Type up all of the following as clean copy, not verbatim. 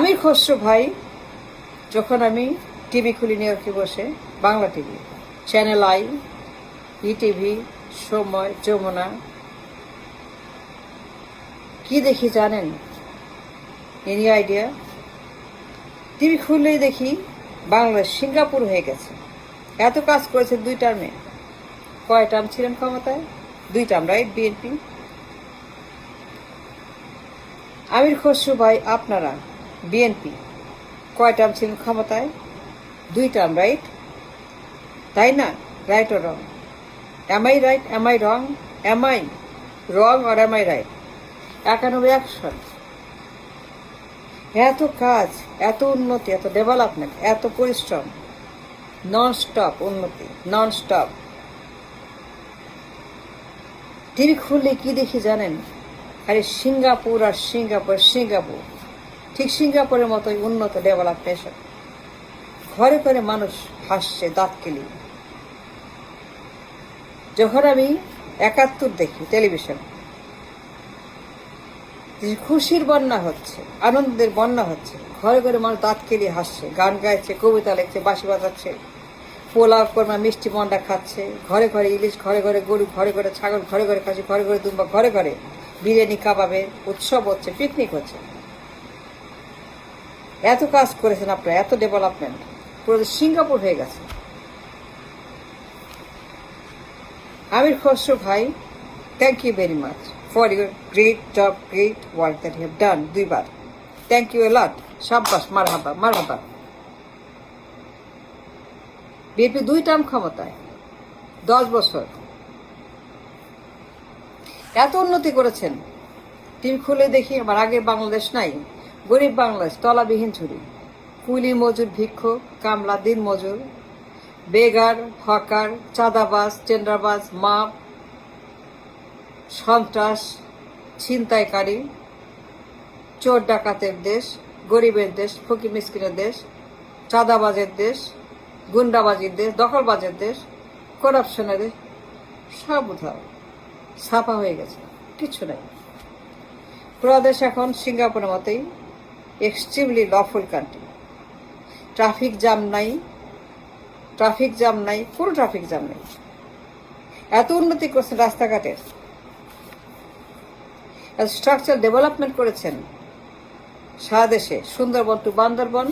আমির খসরু ভাই, যখন আমি টিভি খুলি নিউ ইয়র্কে বসে, Bangla TV, channel I, ETV, সময়, যমুনা, কি দেখি জানেন? Any idea? টিভি খুললেই দেখি বাংলাদেশ সিঙ্গাপুর হয়ে গেছে। এত কাজ করেছে 2 টার্মে। কয় টার্ম ছিলেন ক্ষমতায়? 2 টার্ম, রাইট? বিএনপি। আমির খসরু ভাই, আপনারা বিএনপি কয় টার্ম ছিলেন ক্ষমতায়? 2 টার্ম, রাইট? তাই না? রাইট ও wrong? Am I right? Am I wrong? Am I wrong আর এম আই রাইট? 91 এত কাজ, এত উন্নতি, এত ডেভেলপমেন্ট, এত পরিশ্রম, নন স্টপ উন্নতি, নন স্টপ। টিভি খুললে কি দেখি জানেন? আরে সিঙ্গাপুর আর সিঙ্গাপুর, সিঙ্গাপুর ঠিক সিঙ্গাপুরের মতোই উন্নত ডেভেলপমেন্ট। ঘরে ঘরে মানুষ হাসছে দাঁত কেলি। যখন আমি 71 দেখি টেলিভিশন, খুশির বন্যা হচ্ছে, আনন্দের বন্যা হচ্ছে, ঘরে ঘরে মানুষ দাঁত কেলিয়ে হাসছে, গান গাইছে, কবিতা লিখছে, বাঁশি বাজাচ্ছে, পোলাও কোরমা মিষ্টি মন্ডা খাচ্ছে, ঘরে ঘরে ইলিশ, ঘরে ঘরে গরু, ঘরে ঘরে ছাগল, ঘরে ঘরে খাসি, ঘরে ঘরে দুম্বা, ঘরে ঘরে বিরিয়ানি, কাবাবের উৎসব হচ্ছে, পিকনিক হচ্ছে। এত কাজ করেছেন আপনারা, এত ডেভেলপমেন্ট, পুরো সিঙ্গাপুর হয়ে গেছে। আমির খসরু ভাই, thank you very much for your great job, great work that you have done. 2 বার থ্যাংক ইউ এ লট। সাব্বাস, মারহাবা, মারহাবা। বিএনপি 2 টার্ম ক্ষমতায়, 10 বছর এত উন্নতি করেছেন। টিভি খুলে দেখি আমার আগে বাংলাদেশ নাই, গরিব বাংলাদেশ, তলাবিহীন ঝুড়ি, কুলি মজুর, ভিক্ষুক, কামলা, দিন মজুর, বেগার, হকার, চাঁদাবাজ, টেন্ডারবাজ, মাপ, সন্ত্রাস, ছিনতাইকারী, চোর ডাকাতের দেশ, গরিবের দেশ, ফকির মিসকিনের দেশ, চাঁদাবাজের দেশ, গুন্ডাবাজির দেশ, দখলবাজের দেশ, করাপশনের দেশ। সব উধাও, ছাপা হয়ে গেছে, কিছু নাই। পুরো দেশ এখন সিঙ্গাপুরের মতোই extremely lawful country. Traffic jam নাই, ট্রাফিক জ্যাম নাই, পুরো ট্রাফিক জ্যাম নেই। এত উন্নতি করছেন রাস্তাঘাটের, এত স্ট্রাকচার ডেভেলপমেন্ট করেছেন সারা দেশে। সুন্দরবন টু বান্দরবন,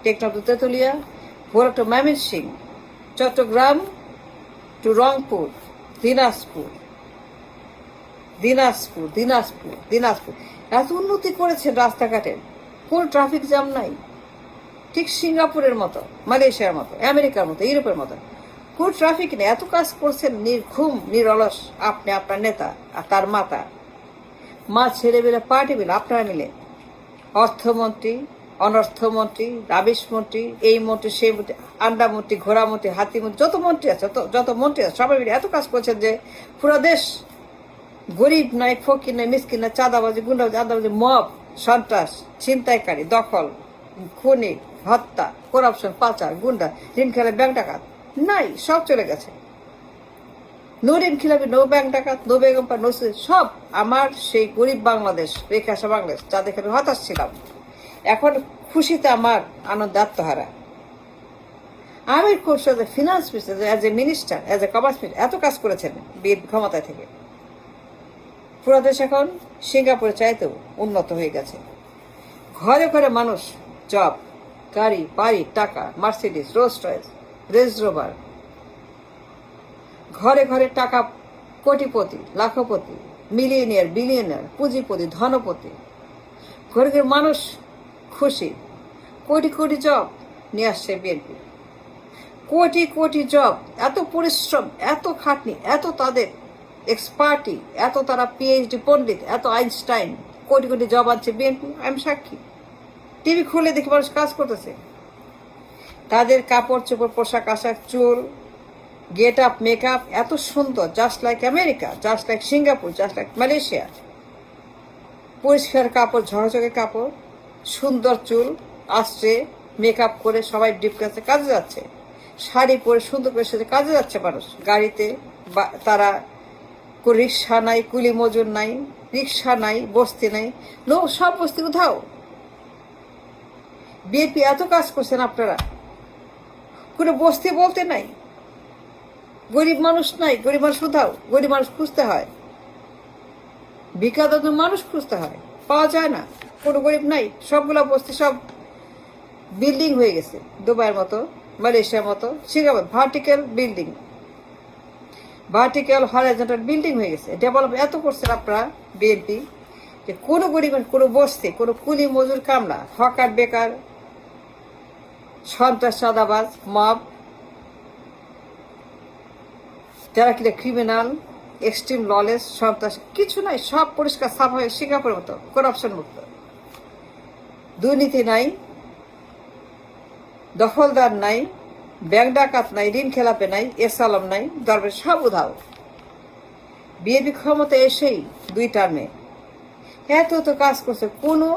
টেকনাফ টু তেঁতুলিয়া, ভোলা টু ময়মনসিংহ, চট্টগ্রাম টু রংপুর, দিনাজপুর, দিনাজপুর, দিনাজপুর, দিনাজপুর। এত উন্নতি করেছেন রাস্তাঘাটের, কোনো ট্রাফিক জ্যাম নাই। ঠিক সিঙ্গাপুরের মতো, মালয়েশিয়ার মতো, আমেরিকার মতো, ইউরোপের মতো কোনো ট্রাফিক নেই। এত কাজ করছেন নির্ঘুম, নিরলস। আপনি, আপনার নেতা আর তার মাতা, মা, ছেলে মিলে, পার্টি মিলে, আপনারা মিলে, অর্থমন্ত্রী, অনর্থমন্ত্রী, আবিষ মন্ত্রী, এই মন্ত্রী, সেই মন্ত্রী, আন্ডা মন্ত্রী, ঘোড়া মন্ত্রী, হাতি মন্ত্রী, যত মন্ত্রী আছে, যত মন্ত্রী আছে, সবাই মিলে এত কাজ করছেন যে পুরো দেশ গরিব নয়, ফকির নয়, মিসকিন নয়, চাঁদাবাজি, গুন্ডাবাজি, আন্দাবাজি, মব, সন্ত্রাস, ছিনতাইকারী, দখল, খুনি, হত্যা, করাপশন, পাচার, গুন্ডা, ঋণ খেলে, ব্যাংক ডাকাত নাই, সব চলে গেছে। নো ঋণ খিলাপি, নো ব্যাংক ডাকাত, নো বেগম পা, নো, সব আমার সেই গরিব বাংলাদেশ, রেখে আসা বাংলাদেশ, যা দেখে আমি হতাশ ছিলাম, এখন খুশিতে আমার আনন্দ আত্মহারা। Amir Khasru as a finance minister, as a minister, as a commerce minister এত কাজ করেছেন বিএনপি ক্ষমতায় থেকে। পুরো দেশ এখন সিঙ্গাপুরের চাইতেও উন্নত হয়ে গেছে। ঘরে ঘরে মানুষ জব, গাড়ি, বাড়ি, টাকা, Mercedes, Rolls Royce, range rover, ঘরে ঘরে টাকা, কোটিপতি, লাখপতি, মিলিয়নিয়ার, বিলিয়নিয়ার, পুঁজিপতি, ধনপতি, ঘরে ঘরে মানুষ খুশি। কোটি কোটি জব নিয়ে আসছে বিএনপি, কোটি কোটি জব। এত পরিশ্রম, এত খাটনি, এত তাদের এক্সপার্টি, এত তারা পিএইচডি পণ্ডিত, এত আইনস্টাইন, কোটি কোটি জব আনছে বিএনপি। আমি সাক্ষী। টিভি খুলে দেখি মানুষ কাজ করতেছে। তাদের কাপড় চোপড়, পোশাক আশাক, চুল, গেট আপ, মেকআপ এত সুন্দর, just like America, just like Singapore, just like Malaysia. পরিষ্কার কাপড়, ঝকঝকে কাপড়, সুন্দর চুল আসছে, মেকআপ করে সবাই ডিপ কাজে যাচ্ছে, শাড়ি পরে সুন্দর করে সেজে কাজে যাচ্ছে মানুষ। গাড়িতে তারা, রিক্সা নাই, কুলি মজুর নাই, রিক্সা নাই, বস্তি নাই, সব বস্তি উধাও। বিএনপি এত কাজ করছেন আপনারা, কোনো বস্তি বলতে নাই, গরিব মানুষ নাই, গরিব মানুষ কোথাও, গরিব মানুষ খুঁজতে হয়, ভিক্ষাদাত মানুষ খুঁজতে হয়, পাওয়া যায় না, কোনো গরিব নাই, সবগুলা বস্তি সব বিল্ডিং হয়ে গেছে, দুবাইয়ের মতো, মালয়েশিয়ার মতো, Singapore vertical building, vertical horizontal building হয়ে গেছে। ডেভেলপ এত করছেন আপনারা বিএনপি যে কোনো গরিব, কোনো বস্তি, কোনো কুলি মজুর কামলা, হকার বেকার, সন্ত্রাস চাঁদাবাজ মব, যারা কিনা ক্রিমিনাল, এক্সট্রিম ললেস, সন্ত্রাস, কিছু নাই, সব পরিষ্কার সাফ হয়ে সিঙ্গাপুরের মতো, করাপশন মুক্ত, দুর্নীতি নাই, দখলদার নাই, ব্যাংক ডাকাত নাই, ঋণ খেলাপে নাই, এসালাম নাই, দরবার সব উধাও। বিএনপি ক্ষমতা এসেই 2 টার্মে এত তো কাজ করছে, কোনো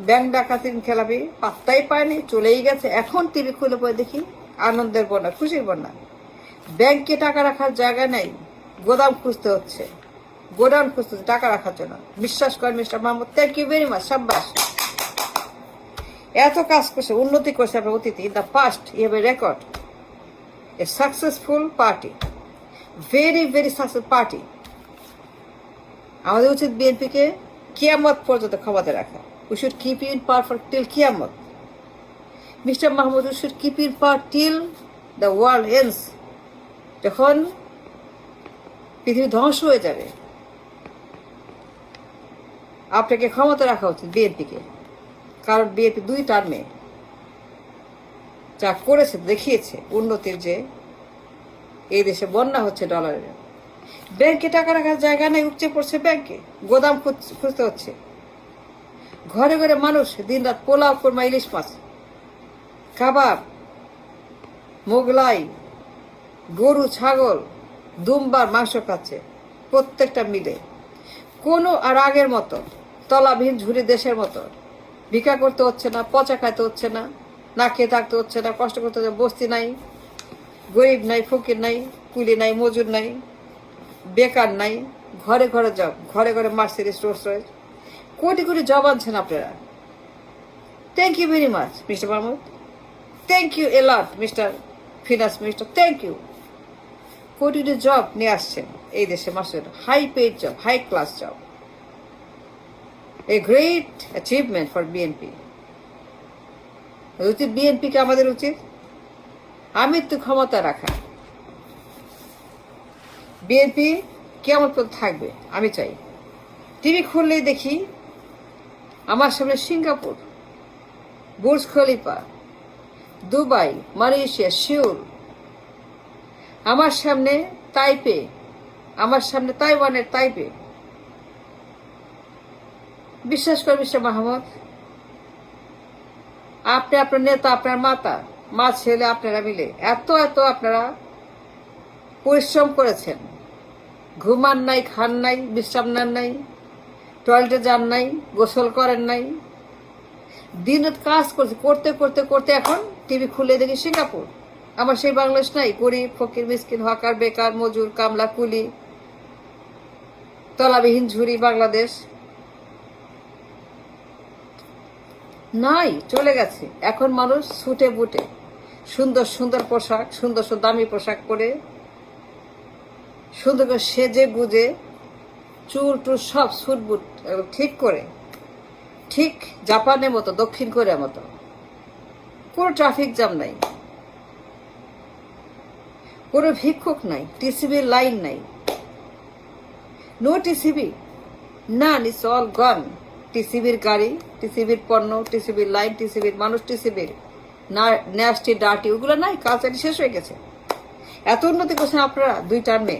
ব্যাংক ডাকাত, ঋণ খেলাপি পাত্তাই পায়নি, চলেই গেছে। এখন টিভি খুলে পরে দেখি আনন্দের বন্যা, খুশির বন্যা। ব্যাংকে টাকা রাখার জায়গা নেই, গোদাম খুঁজতে হচ্ছে, গোডাউন খুঁজতে হচ্ছে টাকা রাখার জন্য। বিশ্বাস করেন mister Mahmud, thank you very much, সাব্বাস। এত কাজ করছে, উন্নতি করছে আপনার অতীতে। In the past you have a record, a successful party, very very successful party. আমাদের উচিত বিএনপিকে কিয়ামত পর্যন্ত ক্ষমতা রাখা। We should keep you in power for till কিয়ামত। Mister Mahmud, we should keep you in power till the world ends. যখন পৃথিবী ধ্বংস হয়ে যাবে, আপনাকে ক্ষমতা রাখা উচিত বিএনপিকে। কারণ বিএনপি 2 টার্মে যা করেছে, দেখিয়েছে উন্নতির, যে এই দেশে বন্যা হচ্ছে ডলারের, ব্যাংকে টাকা রাখার জায়গা নেই, উপচে পড়ছে ব্যাংকে, গোদাম খুঁজতে হচ্ছে, ঘরে ঘরে মানুষ দিন রাত পোলাও, কোরমা, ইলিশ মাছ, কাবাব, মোগলাই, গরু, ছাগল, দুম্বার মাংস খাচ্ছে, প্রত্যেকটা মিলে। কোনো আর আগের মতো তলাবিহীন ঝুড়ি দেশের মতো ভিক্ষা করতে হচ্ছে না, পচা খাইতে হচ্ছে না, না খেয়ে থাকতে হচ্ছে না, কষ্ট করতে হচ্ছে। বস্তি নাই, গরিব নাই, ফকির নাই, কুলি নাই, মজুর নাই, বেকার নাই, ঘরে ঘরে জব, ঘরে ঘরে মার্সিডিজ, রোলস রয়েস, কোটি কোটি জব আনছেন আপনারা। Thank you very much mister Mahmud, thank you a lot mister finance minister, thank you. Crore crore job নিয়ে আসছেন এই দেশে, মাসের high paid job, high class job, a great achievement for BNP. উচিত বিএনপিকে, আমাদের উচিত আমৃত্যু ক্ষমতা রাখা। বিএনপি কেমন থাকবে আমি চাই। টিভি খুললেই দেখি আমার সামনে Singapore, Burj Khalifa, Dubai, Malaysia, Seoul, আমার সামনে তাইপে, আমার সামনে তাইওয়ানের তাইপে। বিশ্বাস করেন মিস্টার মাহমুদ, আপনি, আপনার নেতা, আপনার মাতা, মা ছেলে, আপনারা মিলে এত এত আপনারা পরিশ্রম করেছেন, ঘুমান নাই, খান নাই, বিশ্রাম নেন নাই, টয়লেটে যান নাই, গোসল করেন নাই, দিন রাত কাজ করছে, করতে করতে করতে এখন টিভি খুলে দেখি সিঙ্গাপুর। আমার সেই বাংলাদেশ নাই, গরিব, ফকির, মিসকিন, হকার, বেকার, মজুর, কামলা, কুলি, তলাবিহীন ঝুড়ি বাংলাদেশ নাই, চলে গেছে। এখন মানুষ ছুটে বুটে সুন্দর সুন্দর পোশাক, সুন্দর সুন্দর দামি পোশাক পরে, সুন্দর করে সেজে গুজে, চুল টুল সব সুট বুট ঠিক করে, ঠিক জাপানের মতো, দক্ষিণ কোরিয়ার মতো। কোনো ট্রাফিক জ্যাম নাই, কোনো ভিক্ষুক নাই, টিসিবির লাইন নাই, no TCB, none, it's all gone. টিসিবির গাড়ি, টিসিবির পণ্য, টিসিবির লাইন, টিসিবির মানুষ, টিসিবির ন্যাস্টি ডার্টি, ওগুলো নাই, কালচারটি শেষ হয়ে গেছে। এত উন্নতি করছেন আপনারা 2 টার্মে,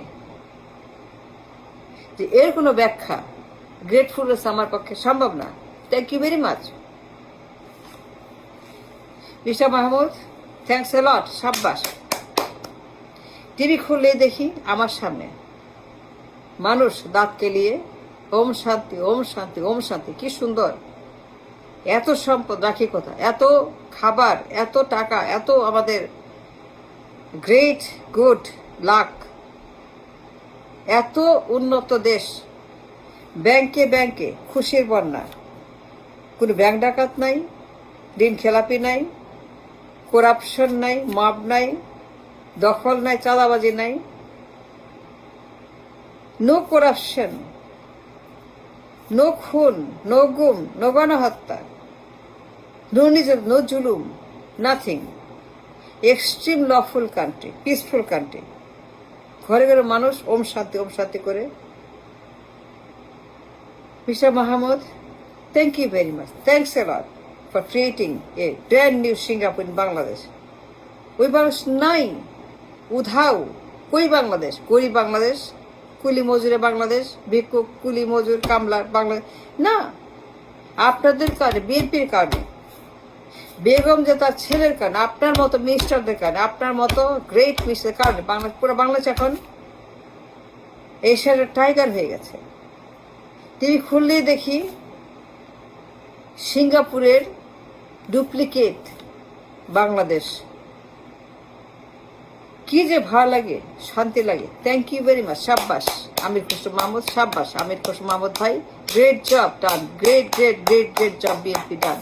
যে এর কোনো ব্যাখ্যা গ্রেটফুলনেস আমার পক্ষে সম্ভব না। Thank you very much mister Mahmud, thanks a lot, সাব্বাস। টিভি খুললেই দেখি আমার সামনে মানুষ দাঁত কেলিয়ে ওম শান্তি, ওম শান্তি, ওম শান্তি। কি সুন্দর! এত সম্পদ রাখি কোথা, এত খাবার, এত টাকা, এত আমাদের গ্রেট গুড লাক, এত উন্নত দেশ, ব্যাংকে ব্যাংকে খুশির বন্যা, কোনো ব্যাংক ডাকাত নাই, ঋণ খেলাপি নাই, করাপশন নাই, মাপ নাই, দখল নাই, চাঁদাবাজি নাই, নো করাপশন, নো খুন, নো গুম, নো গণহত্যা, নো জুলুম, nothing. Extreme lawful country, peaceful country. ঘরে ঘরে মানুষ ওম শান্তি করে। Mister Mahmud, thank you very much. Thanks a lot for creating a brand new Singapore in Bangladesh. ওই মানুষ নাই, উধাও। কই বাংলাদেশ? গরিব বাংলাদেশ, কুলি মজুরে বাংলাদেশ, ভিক্ষুক, কুলি মজুর, কামলার বাংলাদেশ না। আপনাদের কারণে, বিএনপির কারণে, বেগম যে তার ছেলের কারণে, আপনার মতো মিনিস্টারদের কারণে, আপনার মতো গ্রেট মিনিস্টারের কারণে পুরো বাংলাদেশ এখন এশিয়ার টাইগার হয়ে গেছে। টিভি খুললেই দেখি সিঙ্গাপুরের ডুপ্লিকেট বাংলাদেশ। কি যে ভালো লাগে, শান্তি লাগে। Thank you very much. সাব্বাস আমির খসরু মাহমুদ, সাব্বাস আমির খসরু মাহমুদ ভাই। Great job done, great job BNP ডান।